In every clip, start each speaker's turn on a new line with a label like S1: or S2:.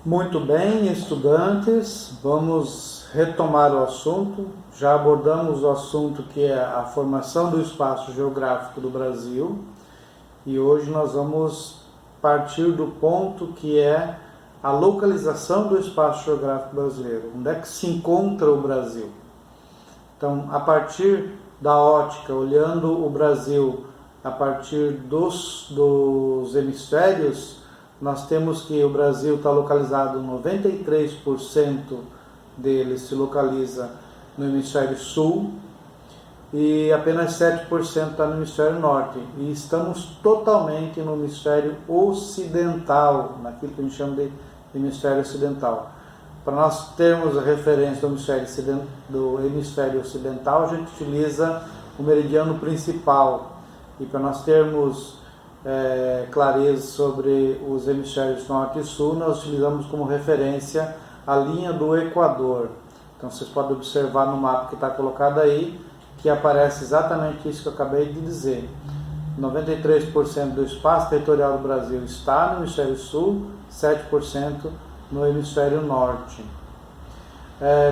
S1: Muito bem, estudantes, vamos retomar o assunto. Já abordamos o assunto que é a formação do espaço geográfico do Brasil e hoje nós vamos partir do ponto que é a localização do espaço geográfico brasileiro. Onde é que se encontra o Brasil? Então, a partir da ótica, olhando o Brasil a partir dos hemisférios, nós temos que o Brasil está localizado, 93% dele se localiza no hemisfério sul e apenas 7% está no hemisfério norte. E estamos totalmente no hemisfério ocidental, naquilo que a gente chama de hemisfério ocidental. Para nós termos a referência do hemisfério ocidental, a gente utiliza o meridiano principal. E para nós termos clareza sobre os hemisférios norte e sul, nós utilizamos como referência a linha do Equador. Então vocês podem observar no mapa que está colocado aí, que aparece exatamente isso que eu acabei de dizer. 93% do espaço territorial do Brasil está no hemisfério sul, 7% no hemisfério norte.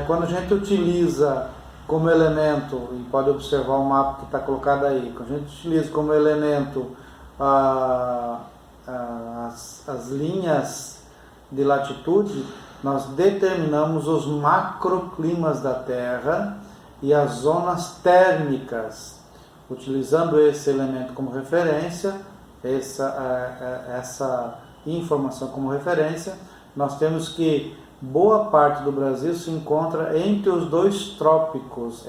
S1: Quando a gente utiliza como elemento, e pode observar o mapa que está colocado aí, quando a gente utiliza como elemento as linhas de latitude, nós determinamos os macroclimas da Terra e as zonas térmicas. Utilizando esse elemento como referência, essa informação como referência, nós temos que boa parte do Brasil se encontra entre os dois trópicos,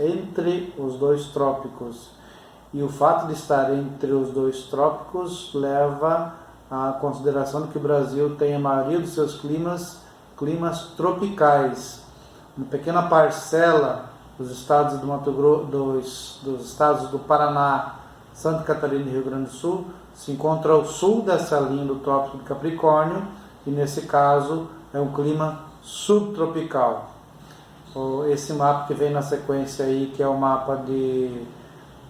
S1: E o fato de estar entre os dois trópicos leva à consideração de que o Brasil tem a maioria dos seus climas tropicais. Uma pequena parcela dos estados do Mato Grosso, dos estados do Paraná, Santa Catarina e Rio Grande do Sul se encontra ao sul dessa linha do Trópico de Capricórnio, e nesse caso é um clima subtropical. Esse mapa que vem na sequência aí, que é o mapa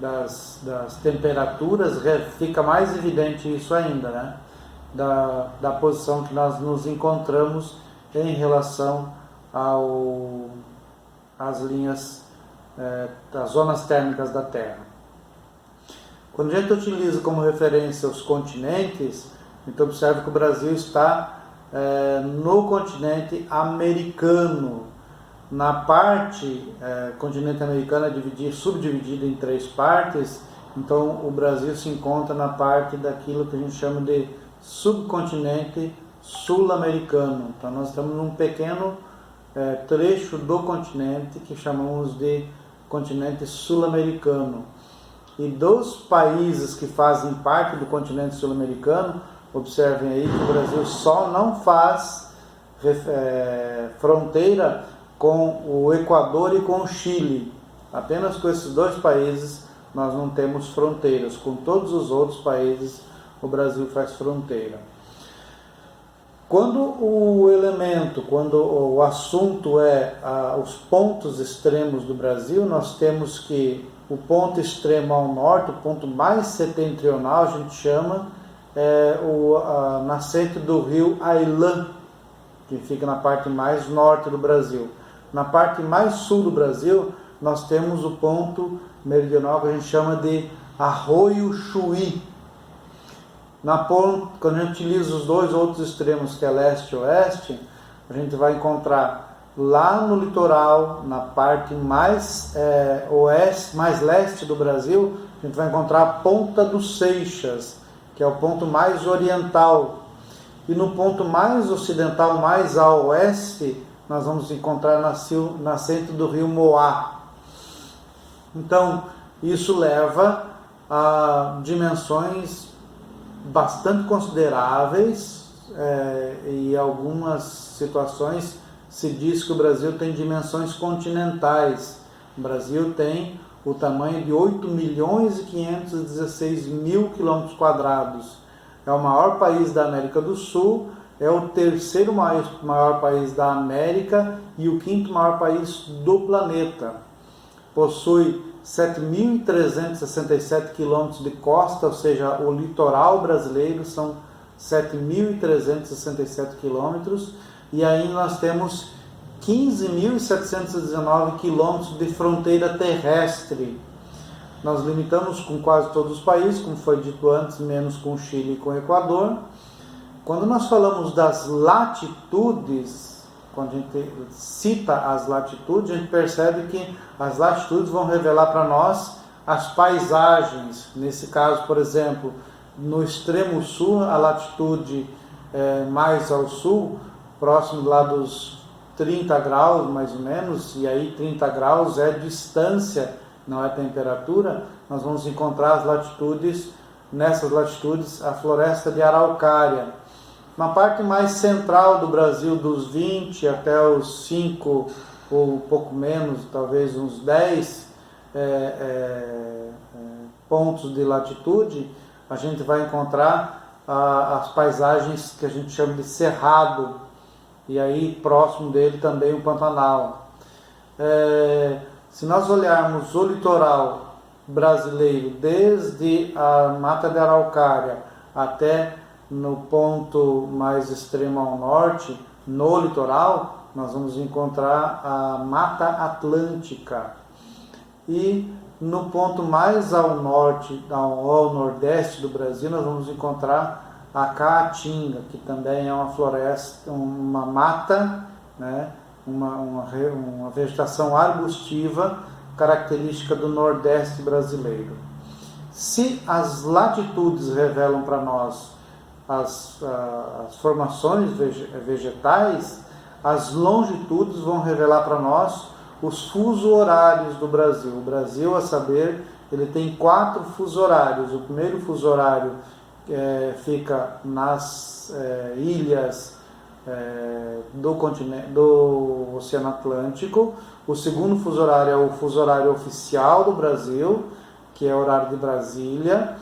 S1: das temperaturas, fica mais evidente isso ainda, né? Da posição que nós nos encontramos em relação às linhas das zonas térmicas da Terra. Quando a gente utiliza como referência os continentes, então observe que o Brasil está no continente americano. Na parte continente americano é subdividido em 3 partes, então o Brasil se encontra na parte daquilo que a gente chama de subcontinente sul-americano. Então nós estamos num pequeno trecho do continente que chamamos de continente sul-americano. E dos países que fazem parte do continente sul-americano, observem aí que o Brasil só não faz fronteira com o Equador e com o Chile. Apenas com esses 2 países nós não temos fronteiras. Com todos os outros países o Brasil faz fronteira. Quando o assunto é os pontos extremos do Brasil, nós temos que o ponto extremo ao norte, o ponto mais setentrional, a gente chama, a nascente do rio Ailã, que fica na parte mais norte do Brasil. Na parte mais sul do Brasil, nós temos o ponto meridional que a gente chama de Arroio Chuí. Quando a gente utiliza os 2 outros extremos, que é leste e oeste, a gente vai encontrar lá no litoral, na parte mais oeste, mais leste do Brasil, a gente vai encontrar a Ponta dos Seixas, que é o ponto mais oriental. E no ponto mais ocidental, mais a oeste, nós vamos encontrar nascente do rio Moá. Então, isso leva a dimensões bastante consideráveis, e em algumas situações se diz que o Brasil tem dimensões continentais. O Brasil tem o tamanho de 8.516.000 km². É o maior país da América do Sul, é o terceiro maior país da América e o 5º maior país do planeta. Possui 7.367 quilômetros de costa, ou seja, o litoral brasileiro são 7.367 quilômetros, e aí nós temos 15.719 quilômetros de fronteira terrestre. Nós limitamos com quase todos os países, como foi dito antes, menos com o Chile e com o Equador. Quando nós falamos das latitudes, quando a gente cita as latitudes, a gente percebe que as latitudes vão revelar para nós as paisagens. Nesse caso, por exemplo, no extremo sul, a latitude mais ao sul, próximo lá dos 30 graus mais ou menos, e aí 30 graus é distância, não é temperatura. Nós vamos encontrar as latitudes, nessas latitudes, a floresta de araucária. Na parte mais central do Brasil, dos 20 até os 5, ou um pouco menos, talvez uns 10 pontos de latitude, a gente vai encontrar as paisagens que a gente chama de cerrado, e aí próximo dele também o Pantanal. Se nós olharmos o litoral brasileiro, desde a Mata de Araucária até no ponto mais extremo ao norte, no litoral, nós vamos encontrar a Mata Atlântica. E no ponto mais ao norte, ao nordeste do Brasil, nós vamos encontrar a Caatinga, que também é uma floresta, uma mata, né? uma vegetação arbustiva característica do nordeste brasileiro. Se as latitudes revelam para nós as formações vegetais, as longitudes vão revelar para nós os fuso horários do Brasil. O Brasil, a saber, ele tem 4 fuso horários. O primeiro fuso horário fica nas ilhas do Oceano Atlântico. O segundo fuso horário é o fuso horário oficial do Brasil, que é o horário de Brasília.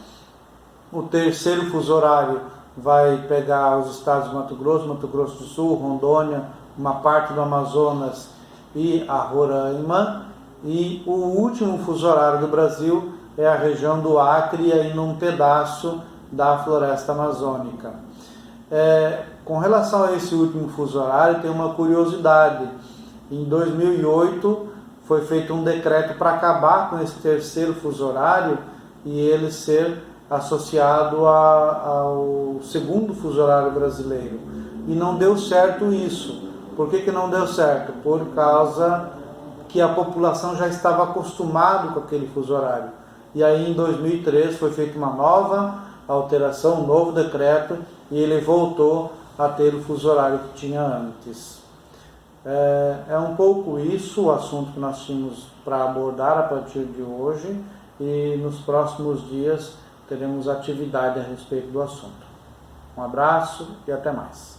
S1: O terceiro fuso horário vai pegar os estados de Mato Grosso do Sul, Rondônia, uma parte do Amazonas e a Roraima. E o último fuso horário do Brasil é a região do Acre e aí num pedaço da floresta amazônica. Com relação a esse último fuso horário, tem uma curiosidade. Em 2008 foi feito um decreto para acabar com esse terceiro fuso horário e ele ser associado ao segundo fuso horário brasileiro. E não deu certo isso. Por que não deu certo? Por causa que a população já estava acostumada com aquele fuso horário. E aí em 2003 foi feita uma nova alteração, um novo decreto, e ele voltou a ter o fuso horário que tinha antes. É um pouco isso o assunto que nós tínhamos para abordar a partir de hoje, e nos próximos dias teremos atividade a respeito do assunto. Um abraço e até mais.